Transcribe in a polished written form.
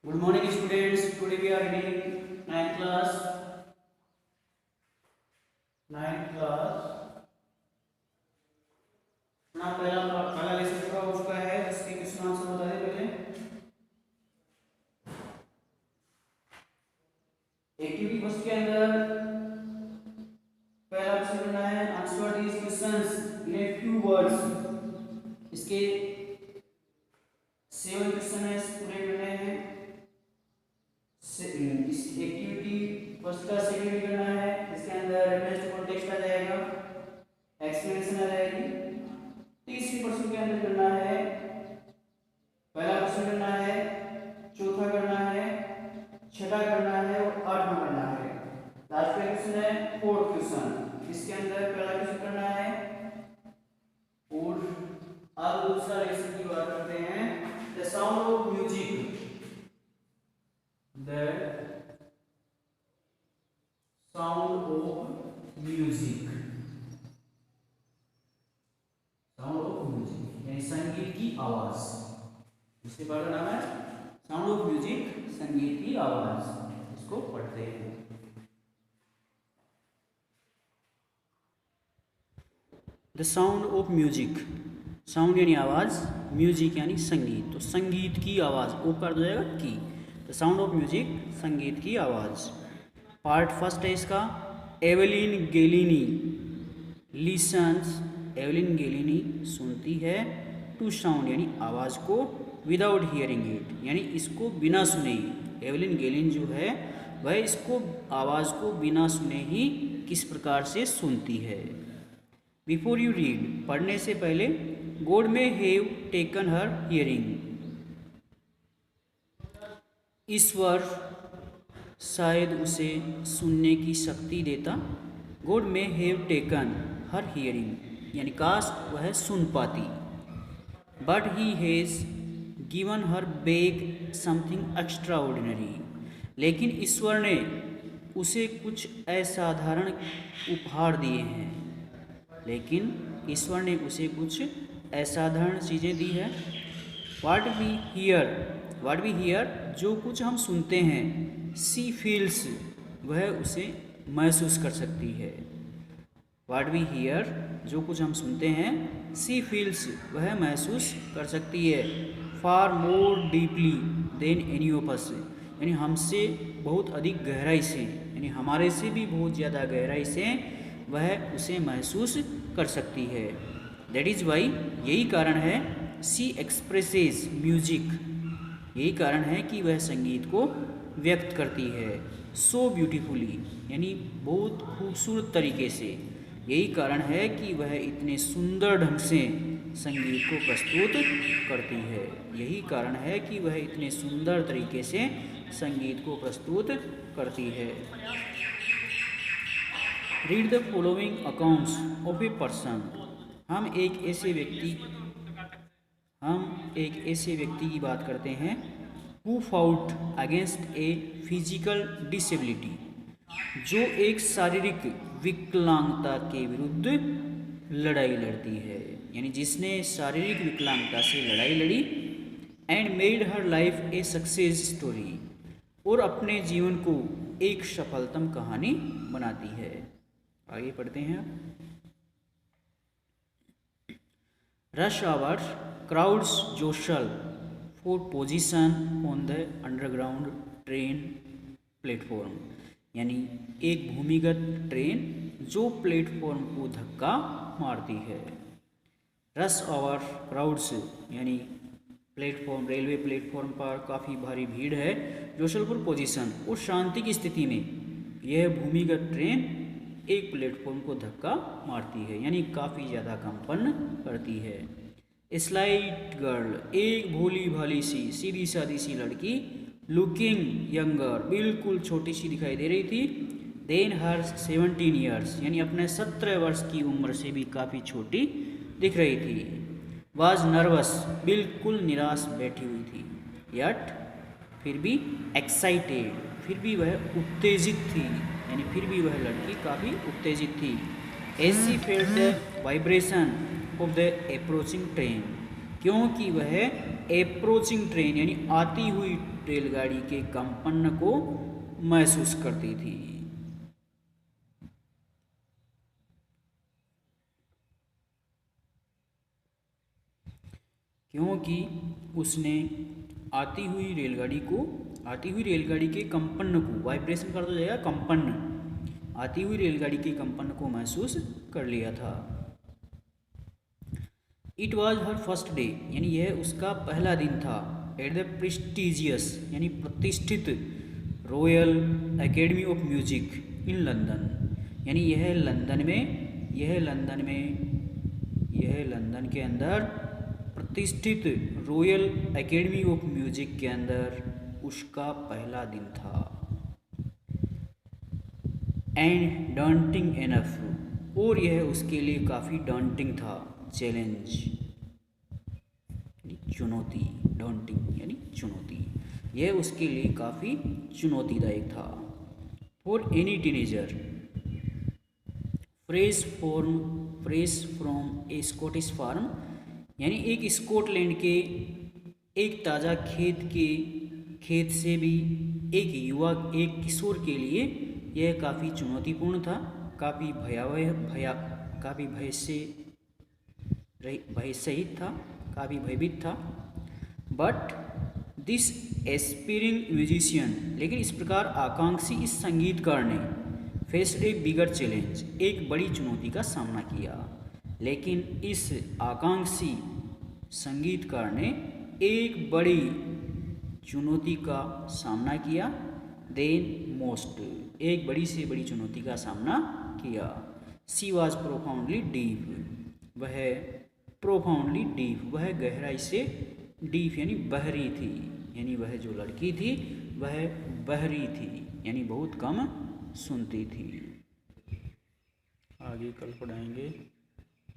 Good morning students. Today we are reading 9th class. 9th class. अपना पहला lesson का उसका है इसके क्वेश्चन आंसर बता दे पहले। एक्टिविटी फर्स्ट के अंदर पहला क्वेश्चन करना है answer these questions in a few words. इसके 7 क्वेश्चन है पूरे करने हैं। इस एक्टिविटी फर्स्ट का सेकंड करना है। इसके अंदर रेफरेंस टू कॉन्टेक्स्ट आ जाएगा, एक्सप्लेनेशन आ जाएगी। तीसरी प्रश्न के अंदर करना है, पहला क्वेश्चन करना है, चौथा करना है, छठा करना है और आठवां करना है। लास्ट का क्वेश्चन है फोर्थ क्वेश्चन। इसके अंदर पहला क्वेश्चन करना है और अब दूसरा लेसन की बात करते हैं, the sound of music. The sound of music, sound of music यानी संगीत की आवाज। इसके बारे में नाम है साउंड ऑफ म्यूजिक, संगीत की आवाज। इसको पढ़ते हैं। The sound of music, sound यानी आवाज, म्यूजिक यानी संगीत। तो संगीत की आवाज ओ कर जाएगा की। द साउंड ऑफ म्यूजिक, संगीत की आवाज़। पार्ट फर्स्ट है इसका, एवेलिन गेलिनी लिसन्स, एवेलिन गेलिनी सुनती है, टू साउंड यानी आवाज़ को, विदाउट हियरिंग इट यानी इसको बिना सुने ही। एवेलिन गेलिन जो है वह इसको आवाज़ को बिना सुने ही किस प्रकार से सुनती है। बिफोर यू रीड, पढ़ने से पहले, God may have taken her hearing, ईश्वर शायद उसे सुनने की शक्ति देता। God may have taken her hearing यानी काश वह सुन पाती। But he has given her back something extraordinary, लेकिन ईश्वर ने उसे कुछ असाधारण उपहार दिए हैं। लेकिन ईश्वर ने उसे कुछ असाधारण चीज़ें दी है। व्हाट वी हियर, जो कुछ हम सुनते हैं, सी फील्स, वह उसे महसूस कर सकती है। व्हाट वी हियर, जो कुछ हम सुनते हैं, सी फील्स, वह महसूस कर सकती है। Far more deeply than any of us, यानी हमसे बहुत अधिक गहराई से, यानी हमारे से भी बहुत ज़्यादा गहराई से वह उसे महसूस कर सकती है। दैट इज़ वाई, यही कारण है, सी एक्सप्रेसेस म्यूजिक, यही कारण है कि वह संगीत को व्यक्त करती है। सो ब्यूटीफुली यानी बहुत खूबसूरत तरीके से, यही कारण है कि वह इतने सुंदर ढंग से संगीत को प्रस्तुत करती है। यही कारण है कि वह इतने सुंदर तरीके से संगीत को प्रस्तुत करती है। Read the following accounts of a person, हम एक ऐसे व्यक्ति की बात करते हैं, who fought against a physical disability, जो एक शारीरिक विकलांगता के विरुद्ध लड़ाई लड़ती है, यानी जिसने शारीरिक विकलांगता से लड़ाई लड़ी। And made her life a success story, और अपने जीवन को एक सफलतम कहानी बनाती है। आगे पढ़ते हैं। Rush hour crowds jostle for position on the underground train platform, यानी एक भूमिगत ट्रेन जो प्लेटफॉर्म को धक्का मारती है। रश आवर क्राउड्स यानी प्लेटफॉर्म, रेलवे प्लेटफॉर्म पर काफ़ी भारी भीड़ है। जोशल फॉर पोजीशन, और शांति की स्थिति में यह भूमिगत ट्रेन एक प्लेटफॉर्म को धक्का मारती है, यानी काफ़ी ज़्यादा कंपन करती है। स्लाइट गर्ल, एक भोली भाली सी सीधी सादी सी लड़की, लुकिंग यंगर, बिल्कुल छोटी सी दिखाई दे रही थी। देन हर 17 ईयर्स, यानी अपने 17 वर्ष की उम्र से भी काफ़ी छोटी दिख रही थी। वाज नर्वस, बिल्कुल निराश बैठी हुई थी। यट, फिर भी, एक्साइटेड, फिर भी वह उत्तेजित थी, यानी फिर भी वह लड़की काफ़ी उत्तेजित थी। As she felt the vibration of the approaching train, क्योंकि वह अप्रोचिंग ट्रेन यानी आती हुई रेलगाड़ी के कंपन को महसूस करती थी। क्योंकि उसने आती हुई रेलगाड़ी के कंपन को, वाइब्रेशन कर तो जाएगा कंपन, आती हुई रेलगाड़ी के कंपन को महसूस कर लिया था। It was her first day, यानी यह उसका पहला दिन था, एट द प्रेस्टिजियस यानी प्रतिष्ठित royal academy of music in London, यानी यह लंदन के अंदर प्रतिष्ठित रॉयल एकेडमी ऑफ म्यूजिक के अंदर उसका पहला दिन था। एंड डॉन्टिंग इनफ, और यह उसके लिए काफ़ी डॉन्टिंग था, चैलेंज चुनौती, डॉन्टिंग यानी चुनौती, यह उसके लिए काफ़ी चुनौतीदायक था। For any teenager fresh from a Scottish farm, यानी एक स्कॉटलैंड के एक ताज़ा खेत से भी एक किशोर के लिए यह काफ़ी चुनौतीपूर्ण था, काफ़ी भय सहित था, काफ़ी भयभीत था। बट दिस एस्पिरिंग म्यूजिशियन, लेकिन इस प्रकार आकांक्षी इस संगीतकार ने फेस्ड ए बिगर चैलेंज, एक बड़ी चुनौती का सामना किया। लेकिन इस आकांक्षी संगीतकार ने एक बड़ी चुनौती का सामना किया, देन मोस्ट, एक बड़ी से बड़ी चुनौती का सामना किया। शी वॉज प्रोफाउंडली डीप, वह गहराई से डीप यानी बहरी थी, यानी वह जो लड़की थी वह बहरी थी, यानी बहुत कम सुनती थी। आगे कल पढ़ाएंगे।